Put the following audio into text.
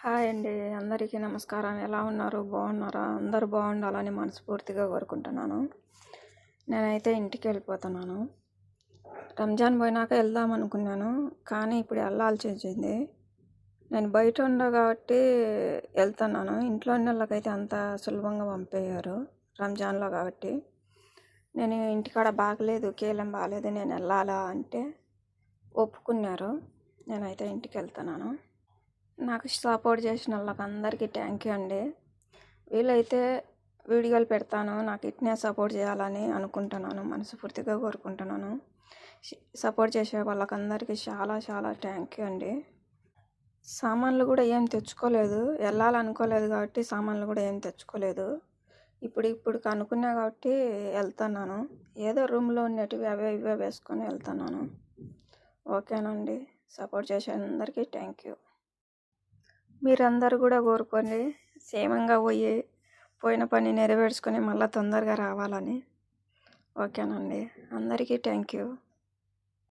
Hi అండి. అందరికీ నమస్కారం. ఎలా ఉన్నారు? బాగున్నారా? అందరూ బాగుండాలని మనస్ఫూర్తిగా కోరుకుంటున్నాను. నేనైతే ఇంటికి వెళ్ళిపోతున్నాను. రంజాన్ పోయినాక వెళ్దాం అనుకున్నాను, కానీ ఇప్పుడు వెళ్ళాల్సి వచ్చింది. నేను బయట ఉండా కాబట్టి వెళ్తున్నాను. ఇంట్లో ఉన్న వాళ్ళకైతే అంత సులభంగా పంపేయారు రంజాన్లో కాబట్టి. నేను ఇంటికాడ బాగలేదు, కీలం బాగలేదు, నేను వెళ్ళాలా అంటే ఒప్పుకున్నారు. నేనైతే ఇంటికి వెళ్తున్నాను. నాకు సపోర్ట్ చేసిన వాళ్ళకి అందరికీ థ్యాంక్ యూ అండి. వీలైతే వీడియోలు పెడతాను, నాకు ఇట్నే సపోర్ట్ చేయాలని అనుకుంటున్నాను, మనస్ఫూర్తిగా కోరుకుంటున్నాను. సపోర్ట్ చేసే వాళ్ళకందరికీ చాలా చాలా థ్యాంక్ యూ అండి. సామాన్లు కూడా ఏం తెచ్చుకోలేదు, వెళ్ళాలనుకోలేదు కాబట్టి సామాన్లు కూడా ఏం తెచ్చుకోలేదు. ఇప్పుడు అనుకున్నా కాబట్టి వెళ్తున్నాను. ఏదో రూమ్లో ఉన్నటివి అవే ఇవే వేసుకొని వెళ్తున్నాను. ఓకేనండి. సపోర్ట్ చేసే అందరికీ థ్యాంక్ యూ. మీరందరూ కూడా కోరుకోండి క్షేమంగా పోయిన పని నెరవేర్చుకొని మళ్ళీ తొందరగా రావాలని. ఓకేనండి. అందరికీ థ్యాంక్ యూ.